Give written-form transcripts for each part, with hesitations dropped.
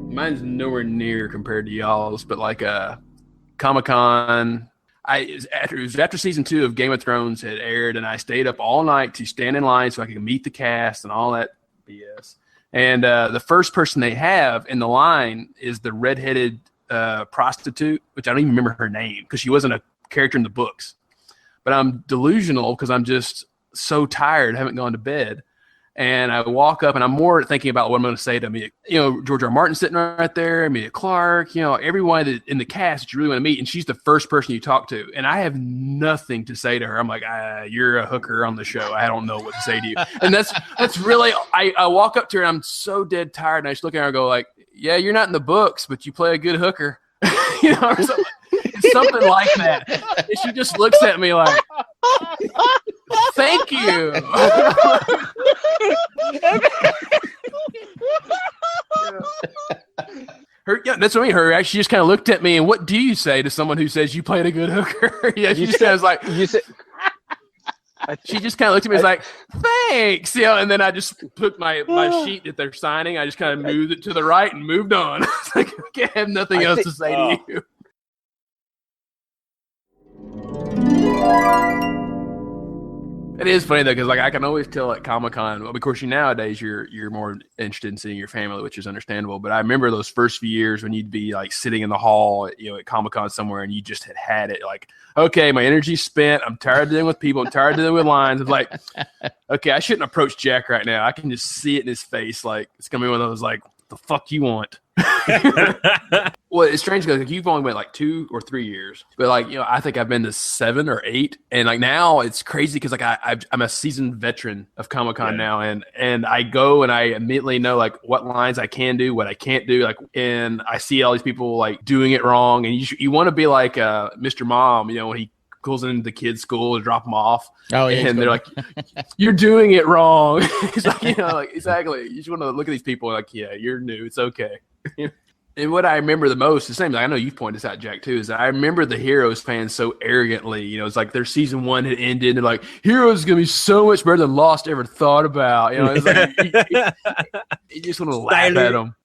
Mine's nowhere near compared to y'all's, but like Comic-Con. It was after season 2 of Game of Thrones had aired, and I stayed up all night to stand in line so I could meet the cast and all that BS. And the first person they have in the line is the redheaded prostitute, which I don't even remember her name because she wasn't a character in the books. But I'm delusional because I'm just so tired, haven't gone to bed. And I walk up, and I'm more thinking about what I'm going to say to me. George R. Martin sitting right there, Emilia Clarke, everyone that in the cast that you really want to meet. And she's the first person you talk to. And I have nothing to say to her. I'm like, you're a hooker on the show. I don't know what to say to you. And that's really, I walk up to her, and I'm so dead tired. And I just look at her and go like, yeah, you're not in the books, but you play a good hooker. Or something like that. And she just looks at me like, thank you. That's what I mean. Her, she just kind of looked at me, and what do you say to someone who says you played a good hooker? She just kind of was like, she just kind of looked at me and was like, thanks. And then I just put my sheet that they're signing. I just kind of moved it to the right and moved on. It's like, I have nothing else to say to you. It is funny though, because I can always tell at Comic-Con. Well, of course, nowadays you're more interested in seeing your family, which is understandable. But I remember those first few years when you'd be like sitting in the hall, at Comic-Con somewhere, and you just had it. Like, okay, my energy's spent. I'm tired of dealing with people. I'm tired of dealing with lines. It's like, okay, I shouldn't approach Jack right now. I can just see it in his face. Like, it's gonna be one of those like, the fuck you want? Well, it's strange because you've only went like 2 or 3 years, but I think I've been to 7 or 8, and like now it's crazy because I'm a seasoned veteran of Comic-Con now, and I go and I immediately know like what lines I can do, what I can't do, and I see all these people like doing it wrong, and you want to be like Mr. Mom, when he goes into the kids' school to drop them off. Oh, yeah, and they're like, "You're doing it wrong." It's like, exactly. You just want to look at these people like, "Yeah, you're new. It's okay." And what I remember the most, the same thing I know you've pointed this out, Jack, too, is I remember the Heroes fans so arrogantly. It's like their season 1 had ended, and they're like, Heroes is going to be so much better than Lost ever thought about. It's like you just want to laugh at them.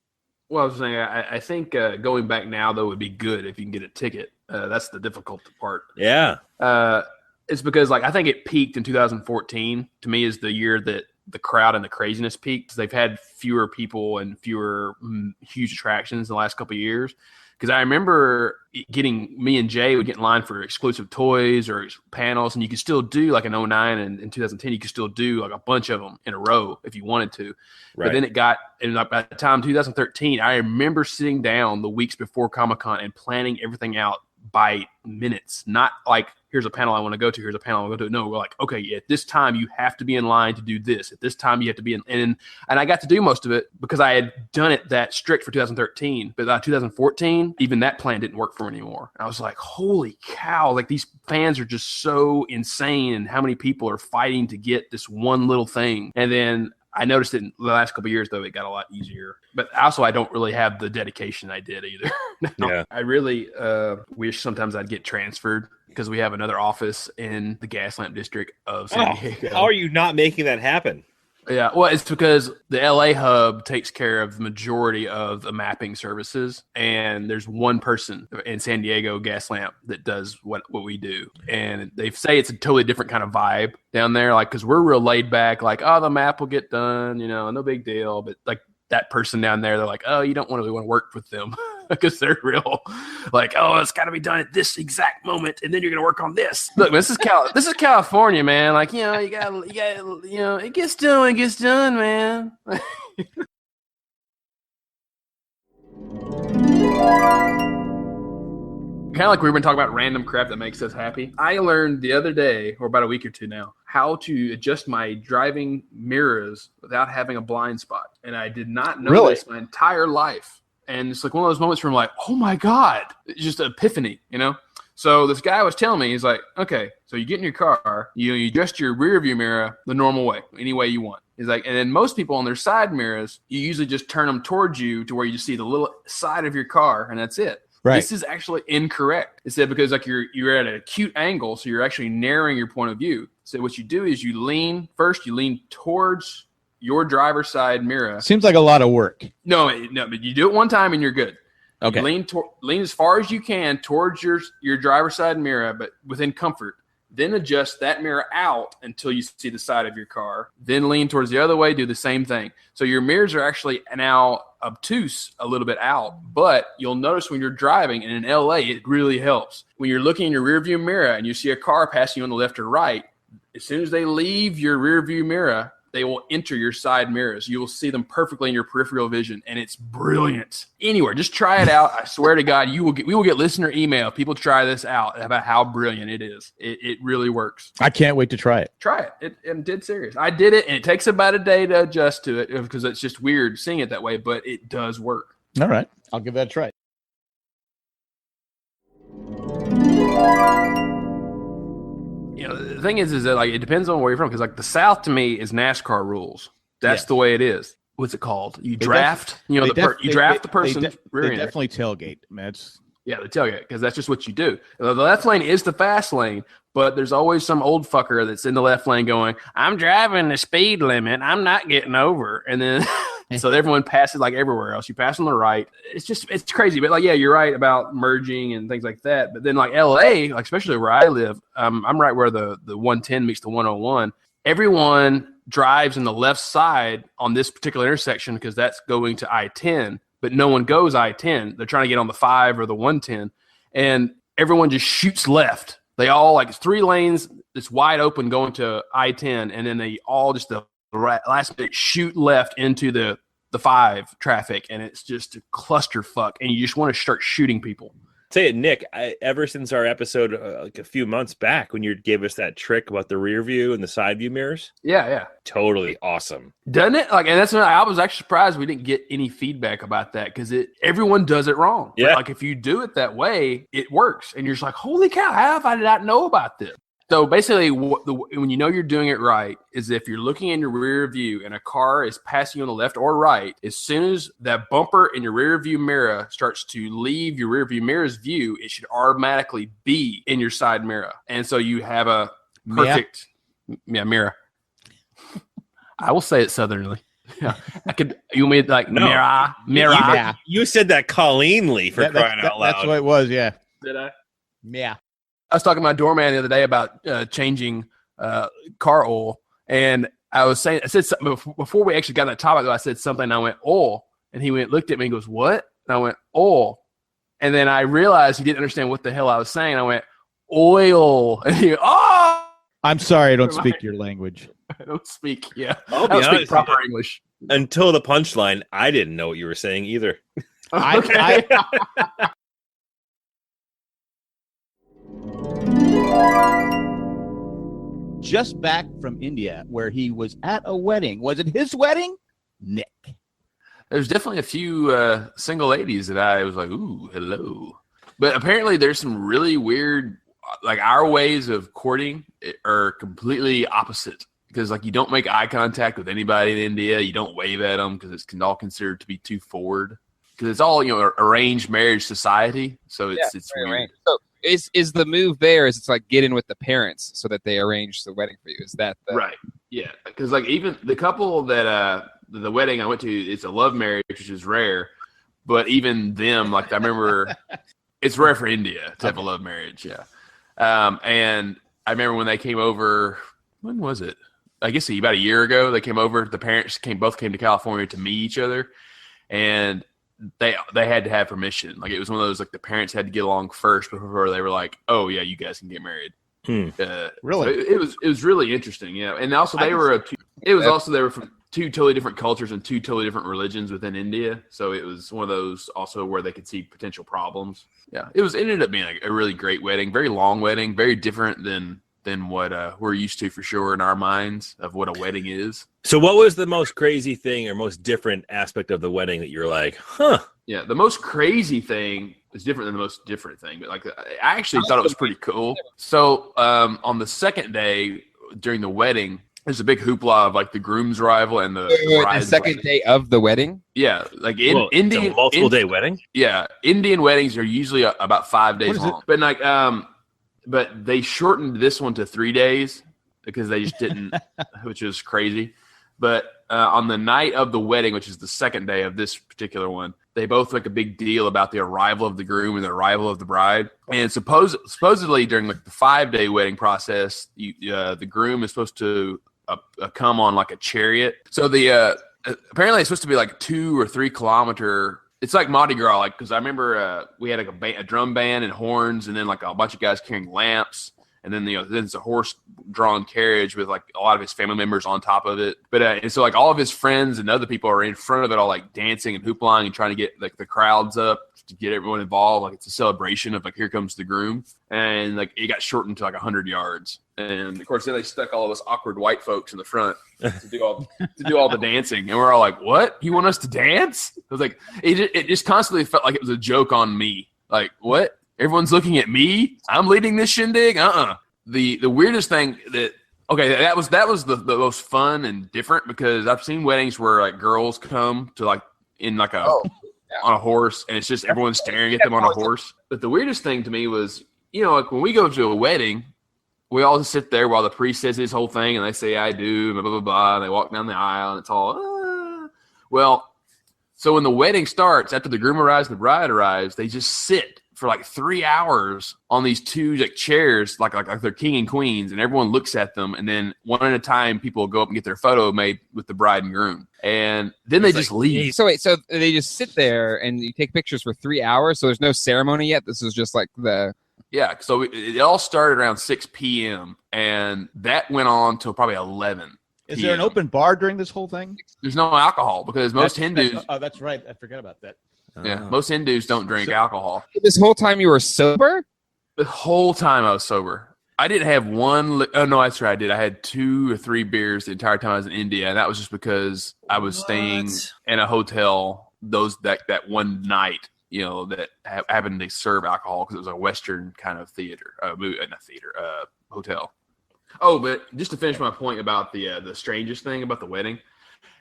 Well, I was saying, I think going back now, though, would be good if you can get a ticket. That's the difficult part. Yeah. It's because, I think it peaked in 2014. To me, is the year that the crowd and the craziness peaked. They've had fewer people and fewer huge attractions in the last couple of years. Because I remember me and Jay would get in line for exclusive toys or panels, and you could still do like in 2009 and in 2010, you could still do like a bunch of them in a row if you wanted to. Right. But then it got, and by the time 2013, I remember sitting down the weeks before Comic-Con and planning everything out by minutes, not like, here's a panel I want to go to, here's a panel I want to go to. No, we're like, okay, at this time you have to be in line to do this. At this time you have to be in, and I got to do most of it because I had done it that strict for 2013. But 2014, even that plan didn't work for me anymore. I was like, holy cow, like these fans are just so insane, and how many people are fighting to get this one little thing. And then I noticed it in the last couple of years, though, it got a lot easier. But also, I don't really have the dedication I did either. Yeah. I really wish sometimes I'd get transferred because we have another office in the Gaslamp district of San Diego. How are you not making that happen? Yeah, well, it's because the LA hub takes care of the majority of the mapping services, and there's one person in San Diego, Gaslamp, that does what we do. And they say it's a totally different kind of vibe down there, like, because we're real laid back, like, oh, the map will get done, no big deal. But like that person down there, they're like, oh, you don't really want to work with them because they're real like, oh, it's got to be done at this exact moment, and then you're gonna work on this. Look, this is California, man. Like, you got it gets done when it gets done, man. Kind of like we've been talking about random crap that makes us happy. I learned the other day, or about a week or two now, how to adjust my driving mirrors without having a blind spot. And I did not know this my entire life. And it's like one of those moments where I'm like, oh my God, it's just an epiphany, So this guy was telling me, he's like, okay, so you get in your car, you adjust your rear view mirror the normal way, any way you want. He's like, and then most people on their side mirrors, you usually just turn them towards you to where you see the little side of your car, and that's it. Right. This is actually incorrect. It said because like you're at an acute angle, so you're actually narrowing your point of view. So what you do is you lean towards your driver's side mirror. Seems like a lot of work. No, but you do it one time and you're good. Okay. You lean as far as you can towards your driver's side mirror, but within comfort. Then adjust that mirror out until you see the side of your car. Then lean towards the other way, do the same thing. So your mirrors are actually now obtuse a little bit out, but you'll notice when you're driving, and in LA, it really helps. When you're looking in your rearview mirror and you see a car passing you on the left or right, as soon as they leave your rearview mirror, they will enter your side mirrors. You will see them perfectly in your peripheral vision, and it's brilliant. Anywhere, just try it out. I swear to God, we will get listener email. People try this out about how brilliant it is. It really works. I can't wait to try it. Try it. I'm dead serious. I did it, and it takes about a day to adjust to it because it's just weird seeing it that way, but it does work. All right. I'll give that a try. The thing is that like it depends on where you're from, because like the South to me is NASCAR rules. That's the way it is. What's it called? You draft. You draft the person. They definitely tailgate. The tailgate, because that's just what you do. The left lane is the fast lane, but there's always some old fucker that's in the left lane going, "I'm driving the speed limit. I'm not getting over," and then. So everyone passes like everywhere else. You pass on the right. It's crazy. But like, yeah, you're right about merging and things like that. But then like LA, like especially where I live, I'm right where the 110 meets the 101. Everyone drives in the left side on this particular intersection because that's going to I-10, but no one goes I-10. They're trying to get on the 5 or the 110, and everyone just shoots left. They all like 3 lanes that's wide open going to I-10, and then they all just the last bit shoot left into the 5 traffic, and it's just a clusterfuck, and you just want to start shooting people. Say it, Nick. Ever since our episode like a few months back when you gave us that trick about the rear view and the side view mirrors, totally awesome, doesn't it? Like, and that's what I was actually surprised we didn't get any feedback about that, because everyone does it wrong. Yeah, but like if you do it that way, it works, and you're just like, holy cow, how have I not know about this? So basically, when you know you're doing it right is if you're looking in your rear view and a car is passing you on the left or right, as soon as that bumper in your rear view mirror starts to leave your rear view mirror's view, it should automatically be in your side mirror. And so you have a perfect mirror. I will say it southernly. Yeah, you mean like mirror? You said that Colleenly for crying out loud. That's what it was. Yeah. Did I? Yeah. I was talking to my doorman the other day about changing car oil, and I said something before we actually got on that topic. I said something, and I went oil, and he looked at me and goes, "What?" And I went oil, and then I realized he didn't understand what the hell I was saying. I went oil, and he went, "Oh, I'm sorry, I don't speak your language." I don't speak. Yeah, I don't speak proper English. Until the punchline, I didn't know what you were saying either. Okay. Just back from India, where he was at a wedding. Was it his wedding? Nick. There's definitely a few single ladies that I was like, ooh, hello. But apparently there's some really weird, like our ways of courting are completely opposite. Because like you don't make eye contact with anybody in India. You don't wave at them because it's all considered to be too forward. Because it's all, arranged marriage society. So it's weird. Arranged. So is the move there is it's like get in with the parents so that they arrange the wedding for you? Is that right? Yeah, because like even the couple that the wedding I went to, it's a love marriage, which is rare. But even them, like I remember, it's rare for India to have a love marriage. Yeah, and I remember when they came over. When was it? I guess about a year ago. They came over. The parents both came to California to meet each other, and they had to have permission. Like it was one of those like the parents had to get along first before they were like, oh yeah, you guys can get married. Really? So it was really interesting. Yeah, and also they were from 2 totally different cultures and 2 totally different religions within India. So it was one of those also where they could see potential problems. Yeah, it ended up being like a really great wedding, very long wedding, very different than than what we're used to for sure in our minds of what a wedding is. So what was the most crazy thing or most different aspect of the wedding that you're like, huh? Yeah, the most crazy thing is different than the most different thing. But like, I actually thought it was pretty cool. So on the second day during the wedding, there's a big hoopla of like the groom's arrival and the bride's second day of the wedding. Yeah, like Indian multiple day wedding. Yeah, Indian weddings are usually about 5 days long. But like, but they shortened this one to 3 days because they just didn't, which is crazy. But on the night of the wedding, which is the second day of this particular one, they both make a big deal about the arrival of the groom and the arrival of the bride. And supposedly during like the 5 day wedding process, the groom is supposed to come on like a chariot. So the apparently it's supposed to be like 2 or 3 kilometer. It's like Mardi Gras, like, because I remember we had like a drum band and horns, and then like a bunch of guys carrying lamps, and then then it's a horse-drawn carriage with like a lot of his family members on top of it. But and so like all of his friends and other people are in front of it, all like dancing and hoopling and trying to get like the crowds up to get everyone involved. Like it's a celebration of like, here comes the groom, and like it got shortened to like 100 yards. And of course, then they stuck all of us awkward white folks in the front to do all the dancing, and we're all like, "What? You want us to dance?" I was like, it just constantly felt like it was a joke on me. Like, what? Everyone's looking at me. I'm leading this shindig. The weirdest thing that was the most fun and different, because I've seen weddings where like girls come to like in like on a horse, and it's just everyone staring at them on a horse. But the weirdest thing to me was, like when we go to a wedding, we all just sit there while the priest says his whole thing, and they say, "I do," blah, blah, blah, blah, and they walk down the aisle, and it's all, Well, so when the wedding starts, after the groom arrives and the bride arrives, they just sit for like 3 hours on these 2 like chairs, like they're king and queens, and everyone looks at them, and then one at a time, people will go up and get their photo made with the bride and groom, and then they just leave. So wait, so they just sit there and you take pictures for 3 hours? So there's no ceremony yet? This is just like the... Yeah, so it all started around 6 p.m., and that went on till probably 11. Is there an open bar during this whole thing? There's no alcohol, because most Hindus... That's right. I forgot about that. Yeah, most Hindus don't drink alcohol. This whole time you were sober? The whole time I was sober. I didn't have one... Oh, no, that's right. I did. I had 2 or 3 beers the entire time I was in India, and that was just because I was staying in a hotel that one night, that happened to serve alcohol, because it was a Western kind of hotel. Oh, but just to finish my point about the strangest thing about the wedding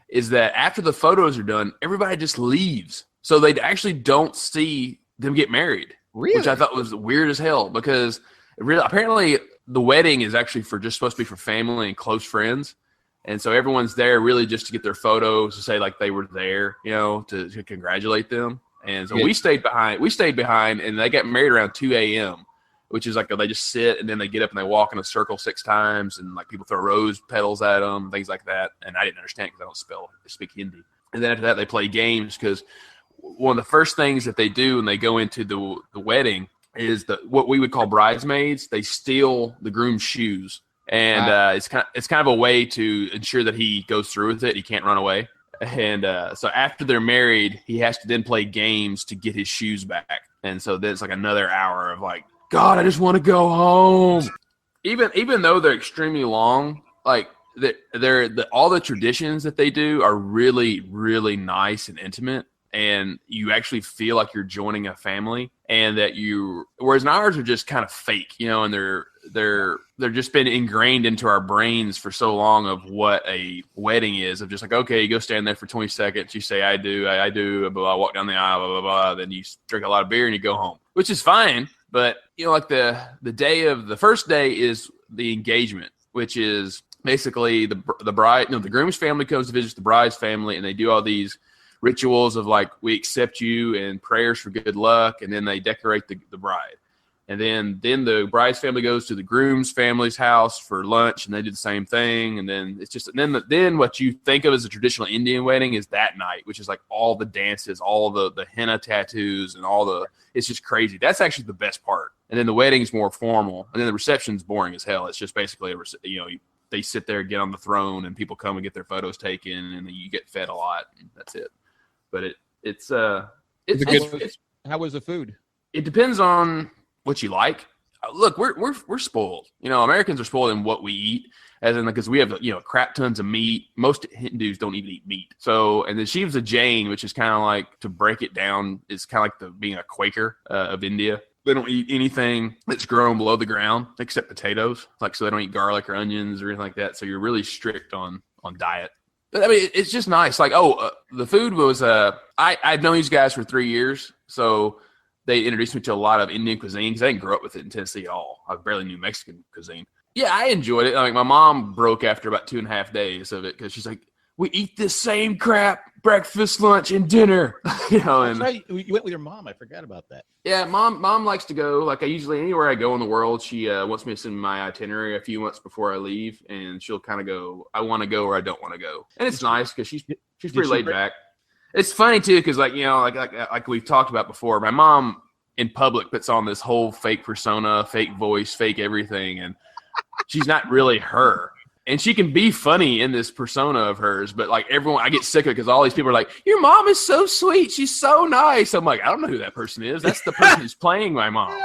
is that after the photos are done, everybody just leaves. So they actually don't see them get married, really? Which I thought was weird as hell, because apparently the wedding is actually just supposed to be for family and close friends. And so everyone's there really just to get their photos, to say like they were there, to congratulate them. And so we stayed behind, and they got married around 2 a.m., which is like they just sit, and then they get up and they walk in a circle 6 times, and like people throw rose petals at them, things like that. And I didn't understand because I don't speak Hindi. And then after that, they play games, because one of the first things that they do when they go into the wedding is what we would call bridesmaids. They steal the groom's shoes, and it's kind of a way to ensure that he goes through with it. He can't run away. And so after they're married, he has to then play games to get his shoes back. And so then it's like another hour of like, God, I just want to go home. Even though they're extremely long, like all the traditions that they do are really, really nice and intimate. And you actually feel like you're joining a family, and that whereas ours are just kind of fake, and they're just been ingrained into our brains for so long of what a wedding is, of just like, okay, you go stand there for 20 seconds, you say, I do, blah, blah, walk down the aisle, blah, blah, blah, then you drink a lot of beer and you go home, which is fine. But, like the first day is the engagement, which is basically the bride, the groom's family comes to visit the bride's family, and they do all these rituals of like, we accept you, and prayers for good luck, and then they decorate the bride. And then the bride's family goes to the groom's family's house for lunch, and they do the same thing. And then it's just then what you think of as a traditional Indian wedding is that night, which is like all the dances, all the henna tattoos, and it's just crazy. That's actually the best part. And then the wedding's more formal, and then the reception's boring as hell. It's just basically they sit there, get on the throne, and people come and get their photos taken, and then you get fed a lot, and that's it. But it's how was the food? It depends on what you like. look, we're spoiled. Americans are spoiled in what we eat, as in because we have crap tons of meat. Most Hindus don't even eat meat. So, and then she was a Jain, which is kind of like, to break it down, it's kind of like being a Quaker of India. They don't eat anything that's grown below the ground except potatoes. So they don't eat garlic or onions or anything like that. So you're really strict on diet. But I mean, it's just nice. The food was I'd known these guys for 3 years, so they introduced me to a lot of Indian cuisine because I didn't grow up with it in Tennessee at all. I barely knew Mexican cuisine. Yeah, I enjoyed it. My mom broke after about 2.5 days of it because she's like, we eat this same crap breakfast, lunch, and dinner. That's right. You went with your mom. I forgot about that. Yeah, mom likes to go. I usually, anywhere I go in the world, she wants me to send my itinerary a few months before I leave, and she'll kind of go, I want to go or I don't want to go. And it's nice because she's pretty laid back. It's funny too because like we've talked about before, my mom in public puts on this whole fake persona, fake voice, fake everything, and she's not really her. And she can be funny in this persona of hers, but everyone, I get sick of it because all these people are like, your mom is so sweet. She's so nice. I'm like, I don't know who that person is. That's the person who's playing my mom.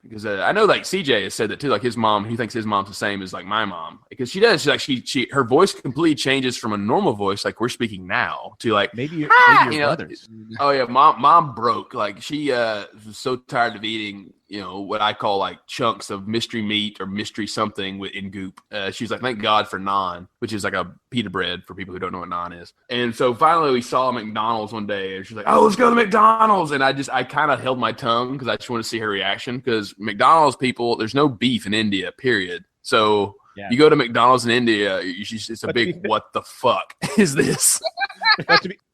Because I know CJ has said that too. His mom, he thinks his mom's the same as my mom because she does. Her voice completely changes from a normal voice like we're speaking now to maybe your brothers. Oh yeah, mom broke. She was so tired of eating what I call chunks of mystery meat or mystery something in goop. She's like, thank God for naan, which is a pita bread for people who don't know what naan is. And so finally we saw McDonald's one day and she's like, oh, let's go to McDonald's. And I kind of held my tongue because I just wanted to see her reaction because McDonald's people, there's no beef in India, period. So you go to McDonald's in India, it's a big, what the fuck is this?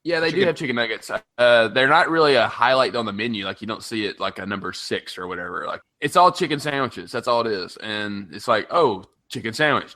Yeah, they do have chicken nuggets. They're not really a highlight on the menu. You don't see it a number 6 or whatever. It's all chicken sandwiches. That's all it is. And it's chicken sandwich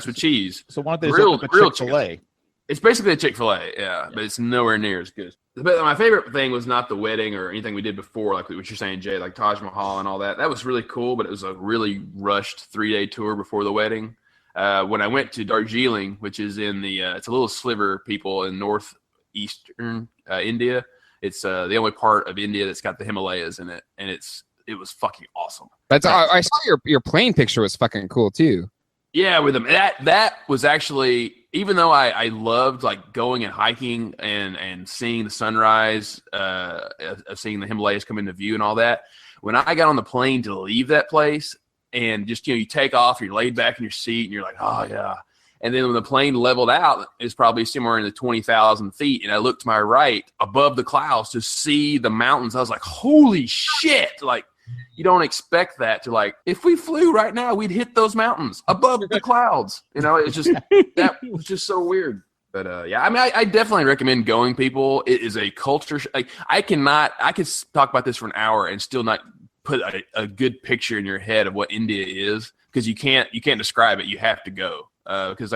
with cheese. So why don't they grilled Chick-fil-A? Chicken. It's basically a Chick-fil-A, yeah, but it's nowhere near as good. But my favorite thing was not the wedding or anything we did before, like what you're saying, Jay, Taj Mahal and all that. That was really cool, but it was a really rushed 3-day tour before the wedding. When I went to Darjeeling, which is in it's a little sliver, people, in northeastern India. It's the only part of India that's got the Himalayas in it, and it was fucking awesome. I saw your plane picture was fucking cool too. Yeah, with them. That was actually, even though I loved going and hiking and seeing the sunrise, seeing the Himalayas come into view and all that, when I got on the plane to leave that place and just, you take off, you're laid back in your seat and you're like, oh yeah. And then when the plane leveled out, it's probably somewhere in the 20,000 feet. And I looked to my right above the clouds to see the mountains. I was like, holy shit. You don't expect that to if we flew right now, we'd hit those mountains above the clouds. It's just, that was just so weird. But yeah, I definitely recommend going, people. It is a culture. I could talk about this for an hour and still not put a good picture in your head of what India is, because you can't describe it. You have to go. Because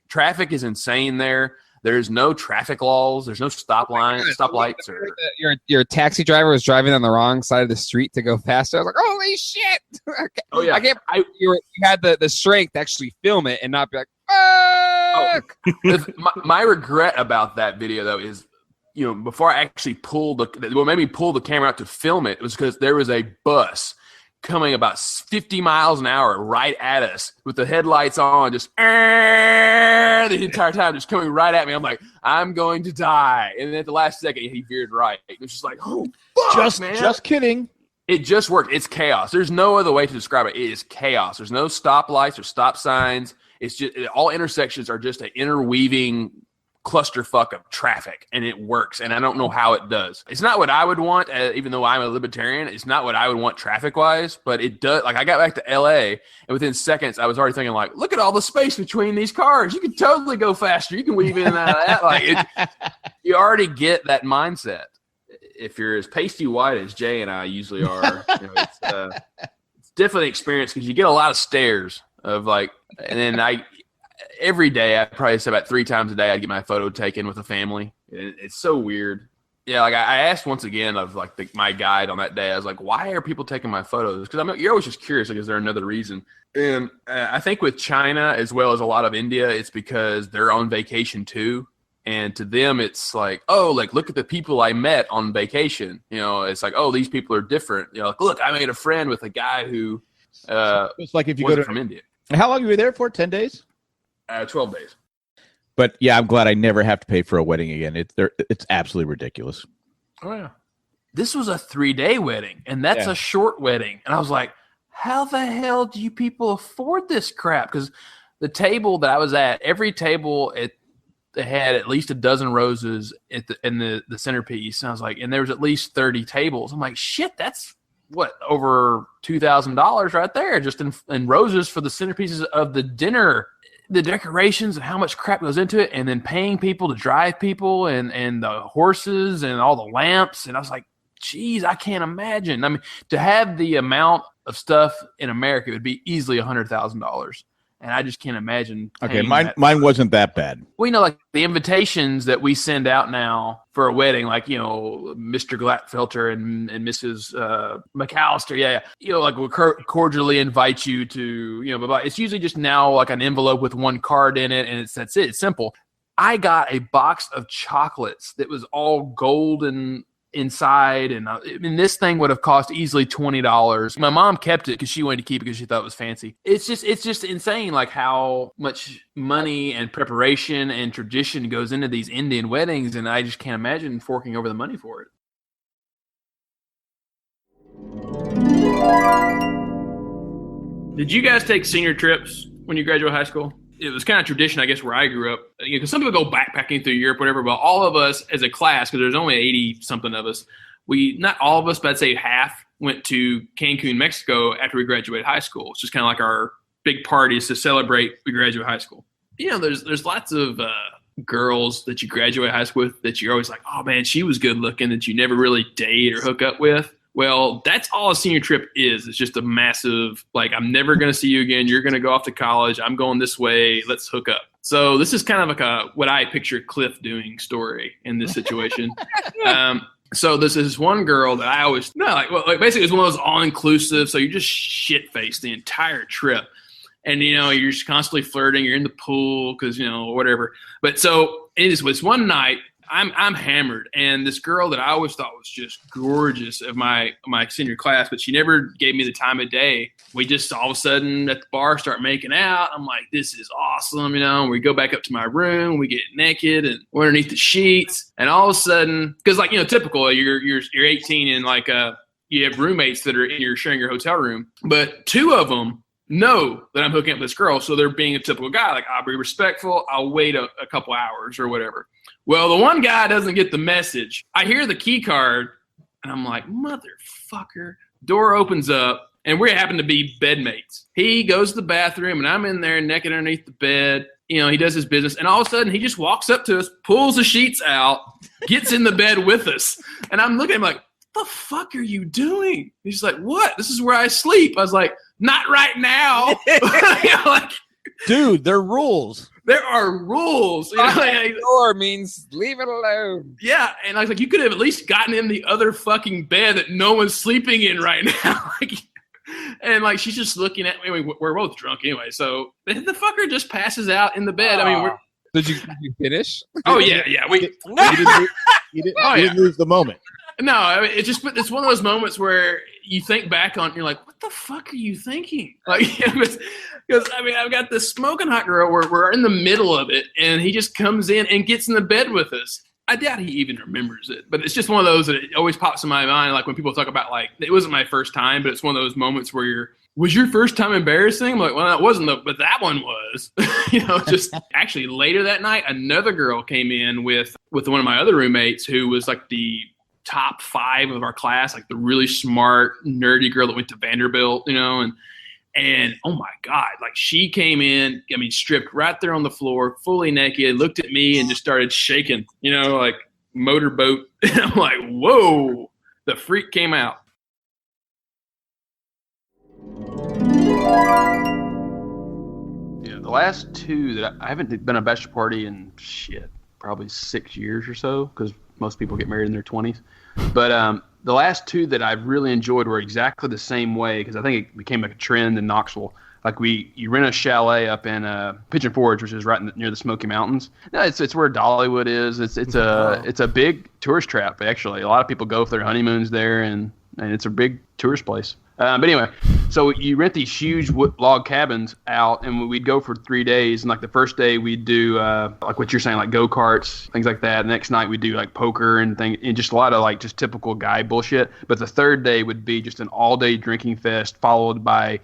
traffic is insane there. There's no traffic laws. There's no stoplights. Or your taxi driver was driving on the wrong side of the street to go faster. I was like, holy shit! Oh yeah, you had the strength to actually film it and not be like, fuck. My regret about that video though is, before I actually what made me pull the camera out to film it was because there was a bus coming about 50 miles an hour right at us with the headlights on, just the entire time, just coming right at me. I'm like, I'm going to die. And then at the last second, he veered right. It was just like, oh, fuck, man. Just kidding. It just worked. It's chaos. There's no other way to describe it. It is chaos. There's no stoplights or stop signs. It's just, all intersections are just an interweaving clusterfuck of traffic, and it works. And I don't know how it does. It's not what I would want, even though I'm a libertarian. It's not what I would want traffic wise, but it does. I got back to LA, and within seconds I was already thinking look at all the space between these cars. You can totally go faster. You can weave in and out of that. You already get that mindset. If you're as pasty white as Jay and I usually are, it's definitely an experience, because you get a lot of stares of and then every day, I probably say about 3 times a day, I'd get my photo taken with a family. It's so weird. Yeah, I asked once again of my guide on that day. I was like, "Why are people taking my photos?" Because you're always just curious. Is there another reason? And I think with China as well as a lot of India, it's because they're on vacation too. And to them, it's like, oh, like, look at the people I met on vacation. You know, it's like, oh, these people are different. You know, like, look, I made a friend with a guy who it's like if you wasn't from India. How long were you there for? 10 days? 12 days. But yeah, I'm glad I never have to pay for a wedding again. It's absolutely ridiculous. Oh, yeah. This was a 3-day wedding, and that's a short wedding. And I was like, how the hell do you people afford this crap? Because the table that I was at, every table it had at least a dozen roses in the centerpiece. And I was like, and there was at least 30 tables. I'm like, shit, that's what, over $2,000 right there just in roses for the centerpieces of the dinner, the decorations and how much crap goes into it. And then paying people to drive people and the horses and all the lamps. And I was like, geez, I can't imagine. I mean, to have the amount of stuff in America, it would be easily $100,000. And I just can't imagine. Okay, mine wasn't that bad. Well, you know, like the invitations that we send out now for a wedding, like, you know, Mr. Glatfelter and Mrs. McAllister, you know, like we'll cordially invite you to, you know, it's usually just now like an envelope with one card in it, and that's it. It's simple. I got a box of chocolates that was all golden inside, and I mean, this thing would have cost easily $20. My mom kept it because she wanted to keep it because she thought it was fancy. It's just insane, like how much money and preparation and tradition goes into these Indian weddings, and I just can't imagine forking over the money for it. Did you guys take senior trips when you graduated high school? It was kind of tradition, I guess, where I grew up. Because some people go backpacking through Europe, whatever, but all of us as a class, because there's only 80-something of us, not all of us, but I'd say half, went to Cancun, Mexico after we graduated high school. It's just kind of like our big parties to celebrate we graduate high school. You know, there's lots of girls that you graduate high school with that you're always like, oh, man, she was good looking, that you never really date or hook up with. Well, that's all a senior trip is. It's just a massive, like, I'm never going to see you again. You're going to go off to college. I'm going this way. Let's hook up. So this is kind of like what I picture Cliff doing story in this situation. So this is one girl that I always, basically it's one of those all-inclusive. So you're just shit-faced the entire trip. And, you know, you're just constantly flirting. You're in the pool because, you know, whatever. But so it was one night. I'm hammered, and this girl that I always thought was just gorgeous of my senior class, but she never gave me the time of day. We just all of a sudden at the bar start making out. I'm like, this is awesome, you know. And we go back up to my room, we get naked, and we're underneath the sheets. And all of a sudden, because like, you know, typical, you're 18 and like you have roommates that you're sharing your hotel room, but two of them know that I'm hooking up with this girl, so they're being a typical guy. Like, I'll be respectful. I'll wait a couple hours or whatever. Well, the one guy doesn't get the message. I hear the key card, and I'm like, motherfucker. Door opens up, and we happen to be bedmates. He goes to the bathroom, and I'm in there naked underneath the bed. You know, he does his business, and all of a sudden, he just walks up to us, pulls the sheets out, gets in the bed with us. And I'm looking at him like, what the fuck are you doing? He's like, what? This is where I sleep. I was like, not right now. You know, like, dude, there are rules. There are rules. You know, like, door means leave it alone. Yeah, and I was like, you could have at least gotten in the other fucking bed that no one's sleeping in right now. Like, and like, she's just looking at me. I mean, we're both drunk anyway, so the fucker just passes out in the bed. I mean, did you finish? Oh yeah. You didn't lose the moment. No, I mean, it's one of those moments where you think back on, you're like, what the fuck are you thinking? Like, because I mean, I've got this smoking hot girl where we're in the middle of it, and he just comes in and gets in the bed with us. I doubt he even remembers it, but it's just one of those that it always pops in my mind. Like when people talk about, like, it wasn't my first time, but it's one of those moments where was your first time embarrassing? I'm like, well, that wasn't, but that one was. You know, just actually later that night, another girl came in with one of my other roommates who was like the top 5 of our class, like the really smart, nerdy girl that went to Vanderbilt, you know, and oh my God, like she came in, I mean, stripped right there on the floor, fully naked, looked at me and just started shaking, you know, like motorboat. And I'm like, whoa, the freak came out. Yeah, the last two that I haven't been a bachelor party in probably 6 years or so, because most people get married in their 20s. But the last two that I've really enjoyed were exactly the same way, because I think it became like a trend in Knoxville. Like you rent a chalet up in Pigeon Forge, which is right near the Smoky Mountains. No, it's where Dollywood is. It's a big tourist trap actually. A lot of people go for their honeymoons there, and it's a big tourist place. But anyway, so you rent these huge log cabins out, and we'd go for 3 days. And like the first day, we'd do like what you're saying, like go-karts, things like that. The next night, we'd do like poker and just a lot of like just typical guy bullshit. But the third day would be just an all-day drinking fest, followed by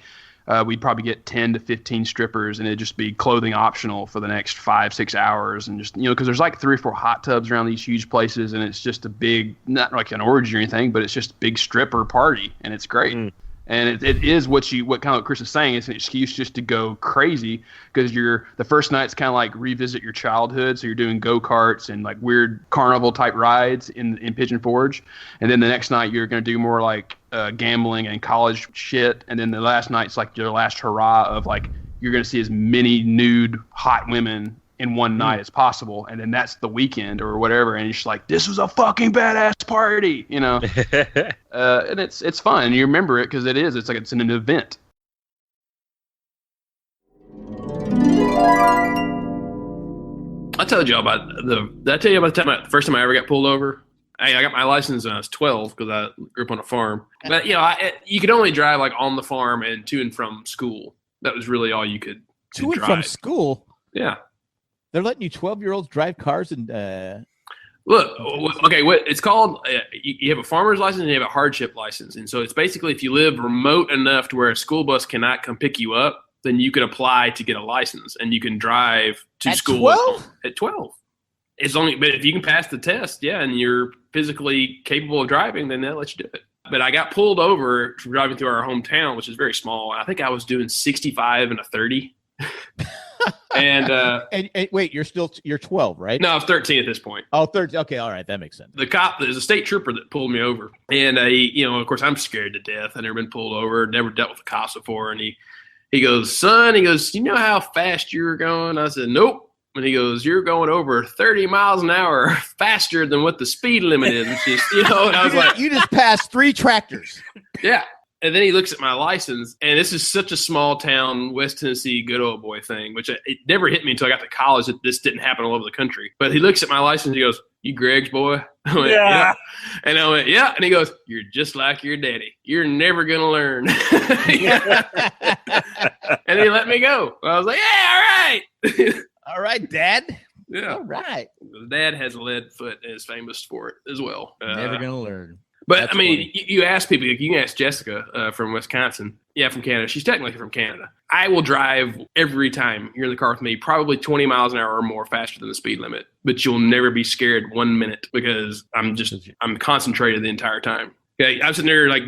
we'd probably get 10 to 15 strippers, and it'd just be clothing optional for the next 5-6 hours. And just, because there's like 3 or 4 hot tubs around these huge places, and it's just a big, not like an orgy or anything, but it's just a big stripper party, and it's great. And it is what kind of what Chris is saying. It's an excuse just to go crazy, because the first night's kind of like revisit your childhood. So you're doing go-karts and like weird carnival type rides in Pigeon Forge. And then the next night you're going to do more like gambling and college shit. And then the last night's like your last hurrah of like, you're going to see as many nude hot women in one night as possible, and then that's the weekend or whatever, and you're just like, this was a fucking badass party, and it's fun, and you remember it because it's an event. I told you about did I tell you about the first time I ever got pulled over? I got my license when I was 12 because I grew up on a farm. But you could only drive like on the farm and to and from school. That was really all you could to and from school. Yeah. They're letting you 12-year-olds drive cars and look. Okay, what it's called? You have a farmer's license and you have a hardship license, and so it's basically if you live remote enough to where a school bus cannot come pick you up, then you can apply to get a license and you can drive to school 12? At 12. It's only, but if you can pass the test, and you're physically capable of driving, then they'll let you do it. But I got pulled over for driving through our hometown, which is very small. I think I was doing 65 and a 30. And wait, you're 12, right? No, I was 13 at this point. Oh, 13. Okay, all right, that makes sense. The cop, there's a state trooper that pulled me over, and of course, I'm scared to death. I've never been pulled over, never dealt with the cops before, and he goes, son, you know how fast you were going? I said, nope. And he goes, you're going over 30 miles an hour faster than what the speed limit is. Which is, and I was like, you just passed 3 tractors. Yeah. And then he looks at my license, and this is such a small town, West Tennessee, good old boy thing, which it never hit me until I got to college that this didn't happen all over the country. But he looks at my license, and he goes, you Greg's boy? I went, yeah. And I went, yeah. And he goes, you're just like your daddy. You're never going to learn. And he let me go. I was like, yeah, all right. All right, Dad. Yeah. All right. Dad has a lead foot and is famous for it as well. Never going to learn. But, that's funny. You ask people, you can ask Jessica from Wisconsin. Yeah, from Canada. She's technically from Canada. I will drive every time you're in the car with me, probably 20 miles an hour or more faster than the speed limit. But you'll never be scared 1 minute because I'm concentrated the entire time. Okay, I'm sitting there like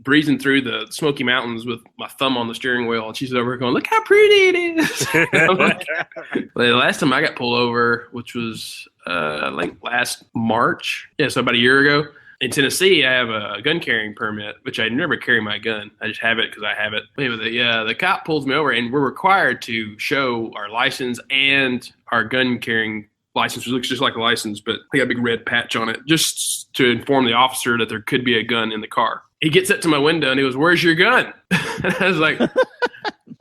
breezing through the Smoky Mountains with my thumb on the steering wheel, and she's over here going, look how pretty it is. The last time I got pulled over, which was I think last March. Yeah, so about a year ago. In Tennessee, I have a gun carrying permit, which I never carry my gun. I just have it because I have it. Anyway, the cop pulls me over, and we're required to show our license and our gun carrying license, which looks just like a license, but I got a big red patch on it, just to inform the officer that there could be a gun in the car. He gets up to my window, and he goes, where's your gun? And I was like,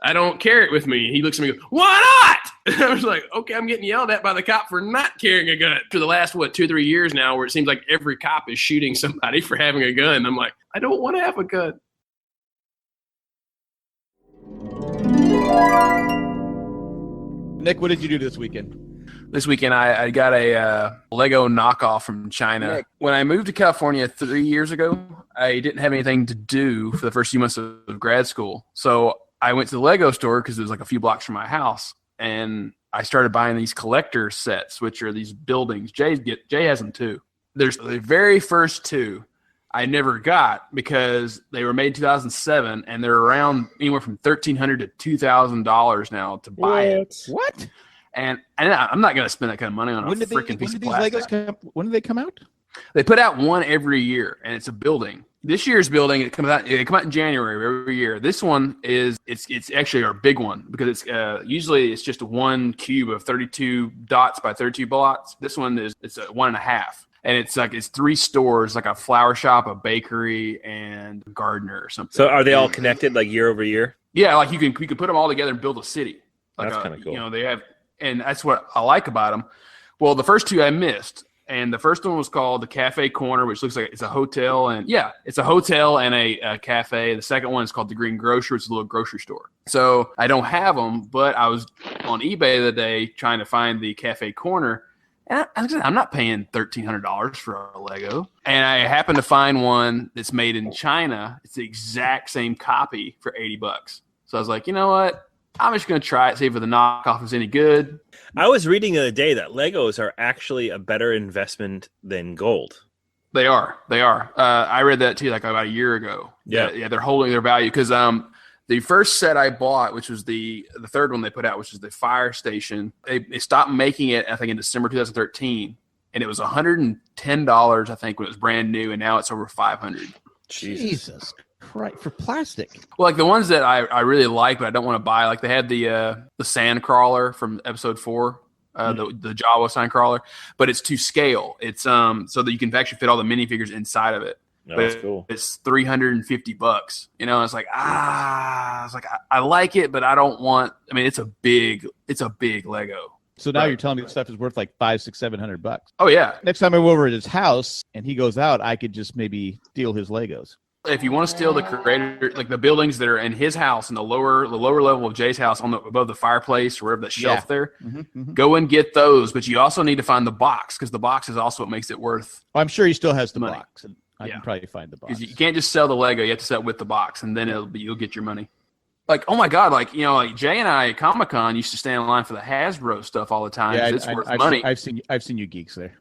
I don't carry it with me. He looks at me and goes, why not? And I was like, okay, I'm getting yelled at by the cop for not carrying a gun. For the last, 2-3 years now, where it seems like every cop is shooting somebody for having a gun. I'm like, I don't want to have a gun. Nick, what did you do this weekend? This weekend, I got a Lego knockoff from China. When I moved to California 3 years ago, I didn't have anything to do for the first few months of grad school. So I went to the Lego store because it was like a few blocks from my house. And I started buying these collector sets, which are these buildings. Jay has them too. There's the very first 2 I never got because they were made in 2007, and they're around anywhere from $1,300 to $2,000 now to buy it. What? And I'm not going to spend that kind of money on a freaking piece of plastic. When did they come out? They put out one every year, and it's a building. This year's building, it comes out in January every year. This one it's actually our big one because it's usually it's just one cube of 32 dots by 32 blocks. This one it's a 1.5. And it's 3 stores, like a flower shop, a bakery, and a gardener or something. So are they all connected like year over year? Yeah, like you can put them all together and build a city. Like That's kind of cool. You know, they have, and that's what I like about them. Well, the first two I missed, and the first one was called the Cafe Corner, which looks like it's a hotel, and it's a hotel and a cafe. The second one is called the Green Grocer, it's a little grocery store. So I don't have them, but I was on eBay the other day trying to find the Cafe Corner. And I'm not paying $1,300 for a Lego. And I happened to find one that's made in China. It's the exact same copy for $80. So I was like, you know what? I'm just going to try it, see if the knockoff is any good. I was reading the other day that Legos are actually a better investment than gold. They are. I read that too, like about a year ago. Yeah, they're holding their value because the first set I bought, which was the third one they put out, which is the fire station, they stopped making it, I think, in December 2013, and it was $110, I think, when it was brand new, and now it's over $500. Jesus Christ, for plastic. Well, like the ones that I really like, but I don't want to buy, like they had the sand crawler from episode 4. The Jawa sand crawler, but it's to scale. It's so that you can actually fit all the minifigures inside of it. No, that's cool. It's $350. You know, it's like I like it, but I don't want. I mean, it's a big Lego. So now you're telling me the stuff is worth like $500, $600, $700. Oh yeah. Next time I go over at his house and he goes out, I could just maybe steal his Legos. If you want to steal the creator, like the buildings that are in his house in the lower level of Jay's house, above the fireplace or wherever the shelf there, go and get those. But you also need to find the box because the box is also what makes it worth. Well, I'm sure he still has the money. box, and I can probably find the box. Because you can't just sell the Lego; you have to sell it with the box, and then you'll get your money. Like, oh my God, like like Jay and I at Comic-Con used to stand in line for the Hasbro stuff all the time. Yeah, it's worth money. I've seen you geeks there.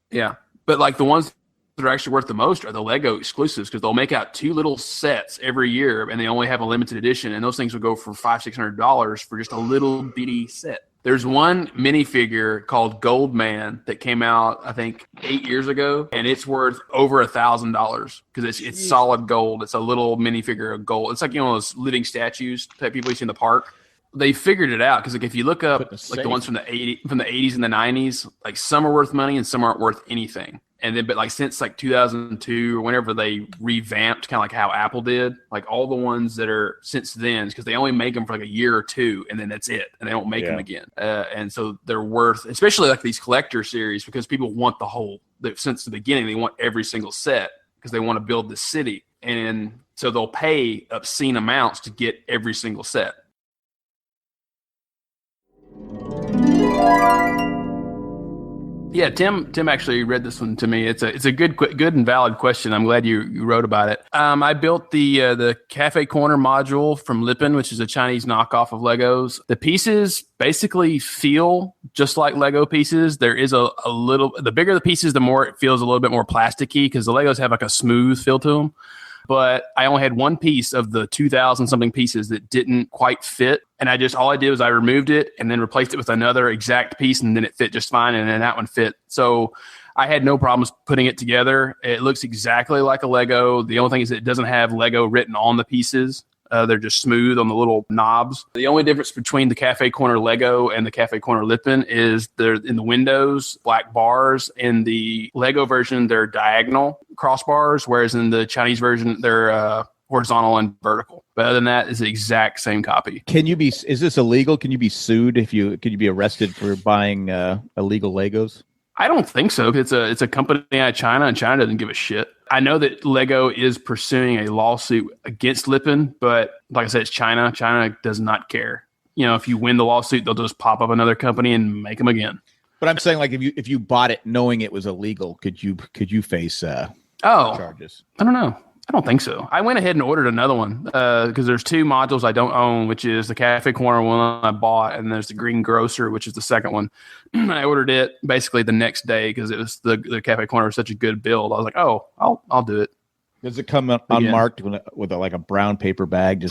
Yeah, but like the ones that are actually worth the most are the Lego exclusives because they'll make out 2 little sets every year and they only have a limited edition, and those things will go for $500-$600 for just a little bitty set. There's one minifigure called Goldman that came out, I think, 8 years ago, and it's worth over $1,000 because it's solid gold. It's a little minifigure of gold. It's like those living statues that people see in the park. They figured it out because like if you look up like the ones from the 80s and the 90s, like some are worth money and some aren't worth anything. And then, but like since like 2002 or whenever they revamped, kind of like how Apple did, like all the ones that are since then, because they only make them for like a year or two, and then that's it, and they don't make them again. And so they're worth, especially like these collector series, because people want the whole. Since the beginning, they want every single set because they want to build this city, and so they'll pay obscene amounts to get every single set. Yeah, Tim actually read this one to me. It's a good and valid question. I'm glad you wrote about it. I built the Cafe Corner module from Lippin, which is a Chinese knockoff of Legos. The pieces basically feel just like Lego pieces. There is a little, the bigger the pieces, the more it feels a little bit more plasticky because the Legos have like a smooth feel to them. But I only had one piece of the 2,000 something pieces that didn't quite fit. And all I did was I removed it and then replaced it with another exact piece, and then it fit just fine. And then that one fit. So I had no problems putting it together. It looks exactly like a Lego. The only thing is it doesn't have Lego written on the pieces. They're just smooth on the little knobs. The only difference between the Cafe Corner Lego and the Cafe Corner Lippin is they're in the windows, black bars. In the Lego version, they're diagonal crossbars, whereas in the Chinese version, they're horizontal and vertical. But other than that, it's the exact same copy. Is this illegal? Can you be sued can you be arrested for buying illegal Legos? I don't think so. It's a company out of China, and China doesn't give a shit. I know that Lego is pursuing a lawsuit against Lippin, but like I said, it's China. China does not care. If you win the lawsuit, they'll just pop up another company and make them again. But I'm saying, like, if you bought it knowing it was illegal, could you face charges? I don't know. I don't think so. I went ahead and ordered another one because there's 2 modules I don't own, which is the Cafe Corner one I bought, and there's the Green Grocer, which is the second one. I ordered it basically the next day because it was the Cafe Corner was such a good build. I was like, oh, I'll do it. Does it come unmarked with like a brown paper bag?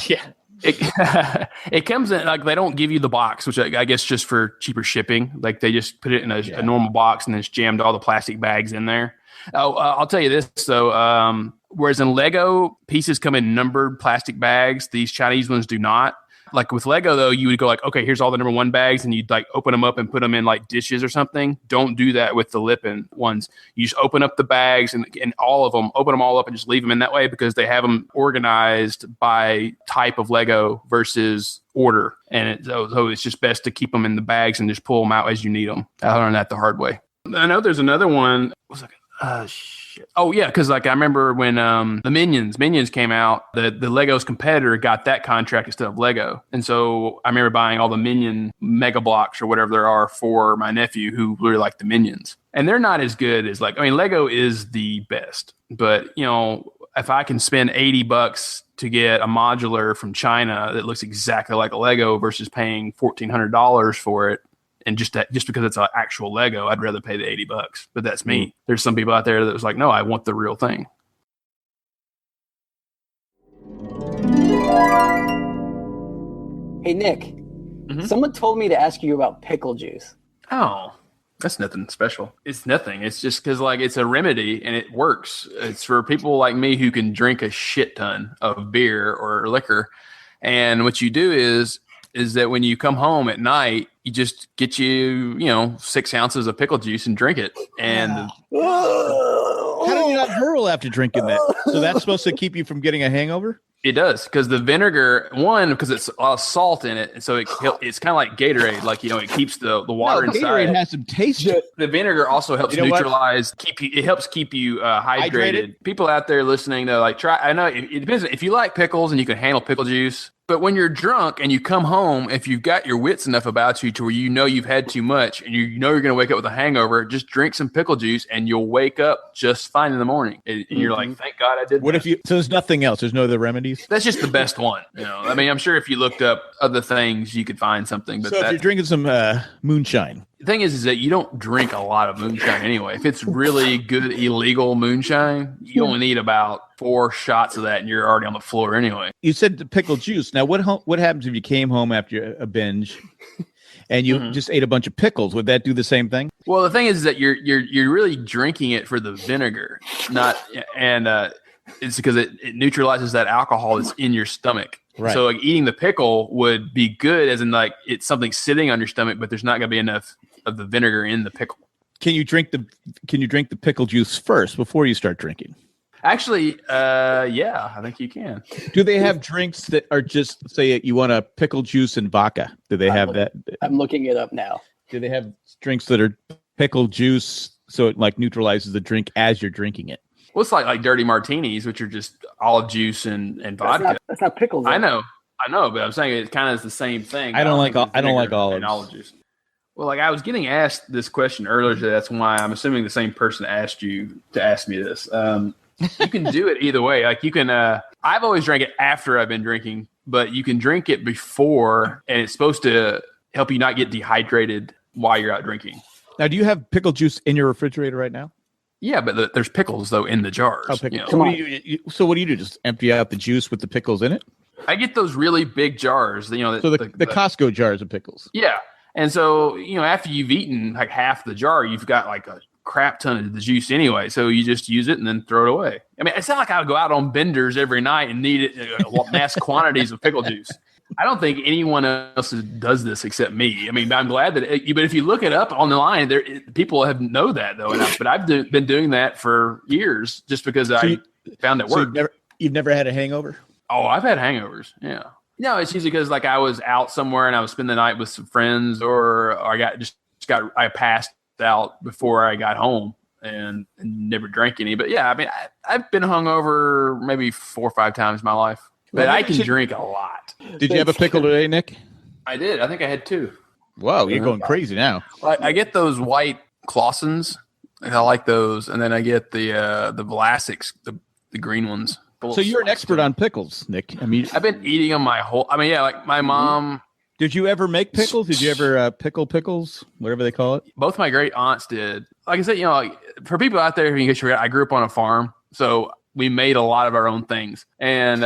It comes in like they don't give you the box, which I guess just for cheaper shipping. Like they just put it in a normal box and then just jammed all the plastic bags in there. I'll tell you this though. Whereas in Lego, pieces come in numbered plastic bags, these Chinese ones do not. Like with Lego, though, you would go like, okay, here's all the number 1 bags, and you'd like open them up and put them in like dishes or something. Don't do that with the Lippin ones. You just open up the bags and all of them, open them all up and just leave them in that way because they have them organized by type of Lego versus order. And so it's just best to keep them in the bags and just pull them out as you need them. I learned that the hard way. I know there's another one. What was like, shit. Oh yeah, because like I remember when the Minions came out, the Lego's competitor got that contract instead of Lego, and so I remember buying all the Minion Mega Blocks or whatever there are for my nephew who really liked the Minions, and they're not as good as Lego is the best, but if I can spend $80 to get a modular from China that looks exactly like a Lego versus paying $1,400 for it. And just because it's an actual Lego, I'd rather pay the $80. But that's me. There's some people out there that was like, no, I want the real thing. Hey, Nick. Someone told me to ask you about pickle juice. Oh, that's nothing special. It's nothing. It's just because it's a remedy and it works. It's for people like me who can drink a shit ton of beer or liquor. And what you do is that when you come home at night, you just get 6 ounces of pickle juice and drink it. And how do you not hurl after drinking that? So that's supposed to keep you from getting a hangover? It does, because the vinegar, because it's a lot of salt in it, and so it's kind of like Gatorade, it keeps the water inside. Gatorade has some taste. The vinegar also helps neutralize, it helps keep you hydrated. People out there listening, though, try. I know it depends if you like pickles and you can handle pickle juice. But when you're drunk and you come home, if you've got your wits enough about you to where you've had too much and you're going to wake up with a hangover, just drink some pickle juice and you'll wake up just fine in the morning. And you're like, thank God I did that. So there's nothing else? There's no other remedies? That's just the best one. I'm sure if you looked up other things, you could find something. But so if you're drinking some moonshine. The thing is that you don't drink a lot of moonshine anyway. If it's really good illegal moonshine, you only need about 4 shots of that and you're already on the floor anyway. You said the pickle juice. Now, what happens if you came home after a binge and you just ate a bunch of pickles? Would that do the same thing? Well, the thing is that you're really drinking it for the vinegar, it's because it neutralizes that alcohol that's in your stomach. Right. So eating the pickle would be good, as in it's something sitting on your stomach, but there's not going to be enough of the vinegar in the pickle. Can you drink the pickle juice first before you start drinking? Actually, yeah, I think you can. Do they have drinks that are just, say, you want a pickle juice and vodka? Do they have that? I'm looking it up now. Do they have drinks that are pickle juice so it neutralizes the drink as you're drinking it? Well, it's like dirty martinis, which are just olive juice and vodka. That's not pickles. I know, but I'm saying it kind of is the same thing. I don't like olives. Olive juice. Well, I was getting asked this question earlier today. That's why I'm assuming the same person asked you to ask me this. You can do it either way. You can. I've always drank it after I've been drinking, but you can drink it before, and it's supposed to help you not get dehydrated while you're out drinking. Now, do you have pickle juice in your refrigerator right now? Yeah, but there's pickles though in the jars. Oh, so what do you do? Just empty out the juice with the pickles in it? I get those really big jars. So the Costco jars of pickles. Yeah, and so after you've eaten half the jar, you've got a crap ton of the juice anyway. So you just use it and then throw it away. I mean, it's not like I would go out on benders every night and need mass quantities of pickle juice. I don't think anyone else does this except me. I mean, I'm glad that. But if you look it up on the line, people know that though. But I've been doing that for years just because I found it worked. You've never had a hangover? Oh, I've had hangovers. Yeah. No, it's usually because I was out somewhere and I was spending the night with some friends, or I passed out before I got home and never drank any. But yeah, I mean, I've been hungover maybe 4 or 5 times in my life. But I can drink a lot. Did you have a pickle today, Nick? I did. I think I had 2. Whoa, you're going crazy now. I get those white Clausens. I like those. And then I get the Vlasics, the green ones. So you're an expert on pickles, Nick. I mean, I've been eating them my mom. Did you ever make pickles? Did you ever pickle pickles, whatever they call it? Both my great aunts did. Like I said, for people out there who you forget, I grew up on a farm. So we made a lot of our own things. And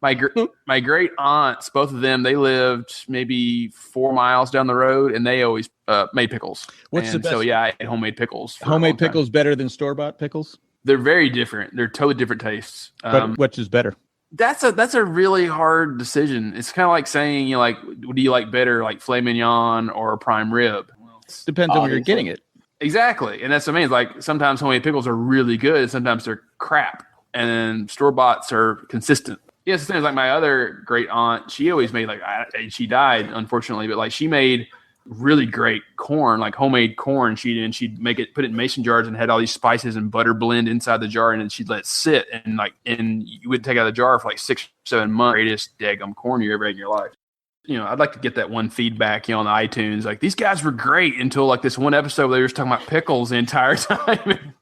my great aunts, both of them, they lived maybe 4 miles down the road, and they always made pickles. What's the best? So yeah, I ate homemade pickles. Homemade pickles better than store-bought pickles? They're very different. They're totally different tastes. But which is better? That's a really hard decision. It's kind of like saying, like, do you like better, like filet mignon or prime rib? Well, depends on where you're getting it. Exactly, and that's what I mean. It's like sometimes homemade pickles are really good, sometimes they're crap, and then store-boughts are consistent. Yeah, it's the same as like my other great aunt. She always made she died unfortunately, but like she made really great corn, like homemade corn. She'd make it, put it in mason jars, and had all these spices and butter blend inside the jar, and then she'd let it sit, and you would take out the jar for like 6-7 months. Greatest daggum corn you ever ate in your life. I'd like to get that one feedback, on the iTunes. Like, these guys were great until like this one episode where they were just talking about pickles the entire time.